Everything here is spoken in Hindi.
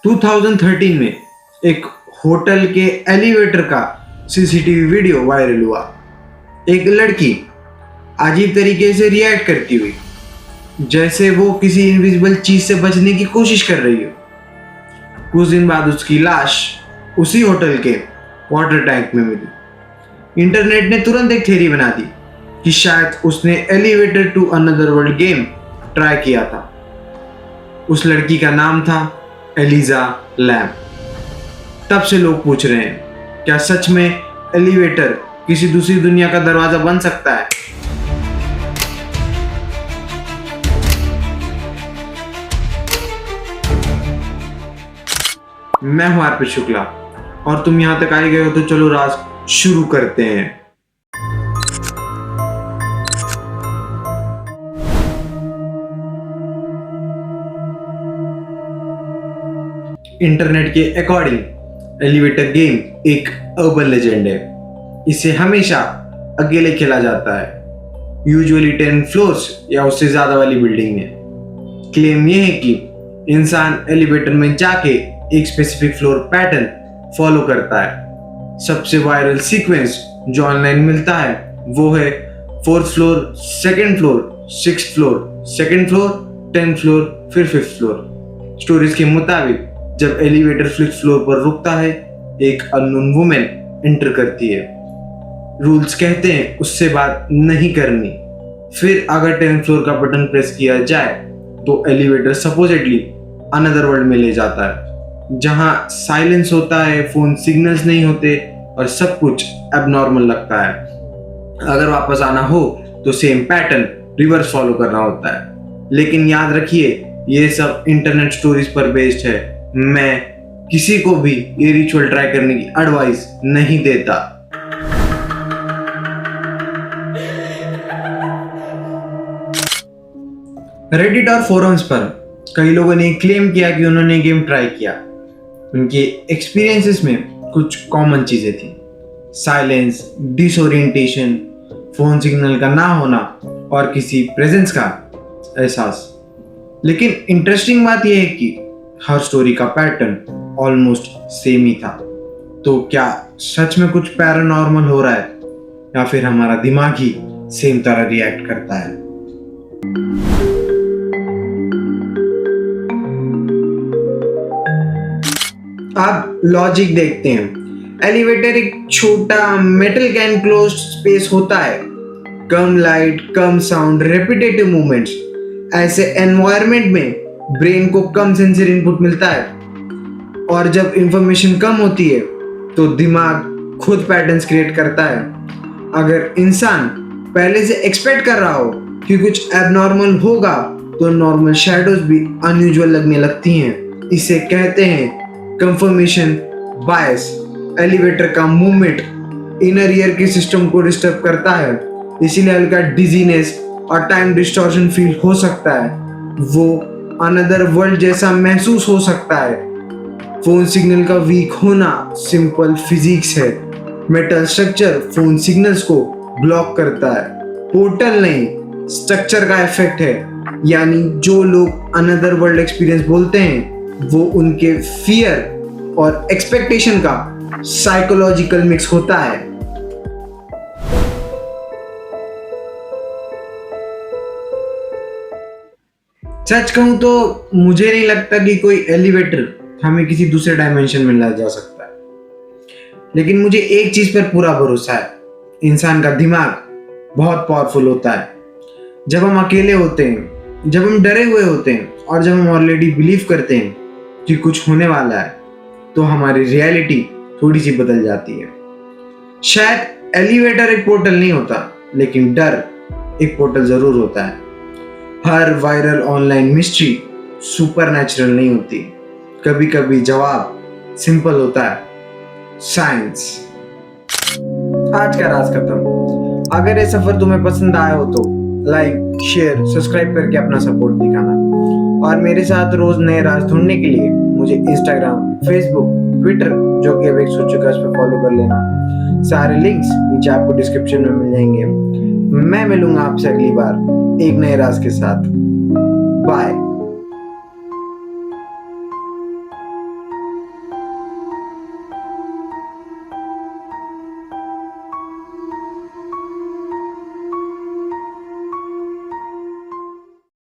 2013 में एक होटल के एलिवेटर का सीसीटीवी वीडियो वायरल हुआ। एक लड़की अजीब तरीके से रिएक्ट करती हुई, जैसे वो किसी इनविजिबल चीज से बचने की कोशिश कर रही हो। कुछ दिन बाद उसकी लाश उसी होटल के वाटर टैंक में मिली। इंटरनेट ने तुरंत एक थ्योरी बना दी कि शायद उसने elevator to another world game try किया था। उस लड़की का नाम था एलिजा लैम। तब से लोग पूछ रहे हैं, क्या सच में एलिवेटर किसी दूसरी दुनिया का दरवाजा बन सकता है? मैं हूं अर्पित शुक्ला और तुम यहां तक आए गए हो तो चलो राज शुरू करते हैं। इंटरनेट के अकॉर्डिंग एलिवेटर गेम एक अर्बन लेजेंड है। इसे हमेशा अकेले खेला जाता है, यूजुअली 10 फ्लोर्स या उससे ज्यादा वाली बिल्डिंग में। क्लेम यह है कि इंसान एलिवेटर में जाके एक स्पेसिफिक फ्लोर पैटर्न फॉलो करता है। सबसे वायरल सीक्वेंस जो ऑनलाइन मिलता है वो है 4th floor, 2nd floor, 6th floor, 2nd floor, 10th floor, फिर 5th फ्लोर। स्टोरीज के मुताबिक जब एलिवेटर 5th फ्लोर पर रुकता है, एक अननोन वुमेन एंटर करती है। रूल्स कहते हैं उससे बात नहीं करनी। फिर अगर 10th फ्लोर का बटन प्रेस किया जाए तो एलिवेटर सपोजिटली अनदर वर्ल्ड में ले जाता है, जहां साइलेंस होता है, फोन सिग्नल्स नहीं होते और सब कुछ एबनॉर्मल लगता है। अगर वापस आना हो तो सेम पैटर्न रिवर्स फॉलो करना होता है। लेकिन याद रखिए, ये सब इंटरनेट स्टोरीज पर बेस्ड है। मैं किसी को भी ये रिचुअल ट्राई करने की एडवाइस नहीं देता। रेडिट और फोरम्स पर कई लोगों ने क्लेम किया कि उन्होंने गेम ट्राई किया। उनके एक्सपीरियंसेस में कुछ कॉमन चीजें थी: साइलेंस, डिसोरिएंटेशन, फोन सिग्नल का ना होना और किसी प्रेजेंस का एहसास। लेकिन इंटरेस्टिंग बात यह है कि हर स्टोरी का पैटर्न ऑलमोस्ट सेम ही था। तो क्या सच में कुछ पैरानॉर्मल हो रहा है या फिर हमारा दिमाग ही सेम तरह रिएक्ट करता है? अब लॉजिक देखते हैं। एलिवेटर एक छोटा मेटल का एनक्लोज्ड स्पेस होता है। कम लाइट, कम साउंड, रेपिटेटिव मूवमेंट्स। ऐसे एनवायरनमेंट में ब्रेन को कम सेंसरी इनपुट मिलता है और जब इंफॉर्मेशन कम होती है तो दिमाग खुद पैटर्न्स क्रिएट करता है। अगर इंसान पहले से एक्सपेक्ट कर रहा हो कि कुछ एबनॉर्मल होगा तो नॉर्मल शैडोज भी अनयूजुअल लगने लगती हैं। इसे कहते हैं कंफर्मेशन बायस। एलिवेटर का मूवमेंट इनर ईयर के सिस्टम को डिस्टर्ब करता है, इसीलिए हल्का डिजीनेस और टाइम डिस्टॉर्शन फील हो सकता है। वो अनदर वर्ल्ड जैसा महसूस हो सकता है। फोन सिग्नल का वीक होना सिंपल फिजिक्स है। मेटल स्ट्रक्चर फोन सिग्नल्स को ब्लॉक करता है, पोर्टल नहीं, स्ट्रक्चर का इफेक्ट है। यानी जो लोग अनदर वर्ल्ड एक्सपीरियंस बोलते हैं वो उनके फियर और एक्सपेक्टेशन का साइकोलॉजिकल मिक्स होता है। सच कहूं तो मुझे नहीं लगता कि कोई एलिवेटर हमें किसी दूसरे डायमेंशन में ले जा सकता है। लेकिन मुझे एक चीज पर पूरा भरोसा है, इंसान का दिमाग बहुत पावरफुल होता है। जब हम अकेले होते हैं, जब हम डरे हुए होते हैं और जब हम ऑलरेडी बिलीव करते हैं कि कुछ होने वाला है, तो हमारी रियलिटी थोड़ी सी बदल जाती है। शायद एलिवेटर एक पोर्टल नहीं होता, लेकिन डर एक पोर्टल जरूर होता है। हर वायरल ऑनलाइन मिस्ट्री सुपरनैचुरल नहीं होती। कभी कभी जवाब सिंपल होता है, साइंस। आज का राज खत्म। अगर ये सफर तुम्हें पसंद आया हो तो लाइक, शेयर, सब्सक्राइब करके अपना सपोर्ट दिखाना। और मेरे साथ रोज नए राज ढूंढने के लिए मुझे इंस्टाग्राम, फेसबुक, ट्विटर, जो कि अब एक हो चुका है, उस पर फॉलो कर लेना। सारे लिंक्स नीचे आपको डिस्क्रिप्शन में मिल जाएंगे। मैं मैं मिलूंगा आपसे अगली बार एक नए राज के साथ। बाय।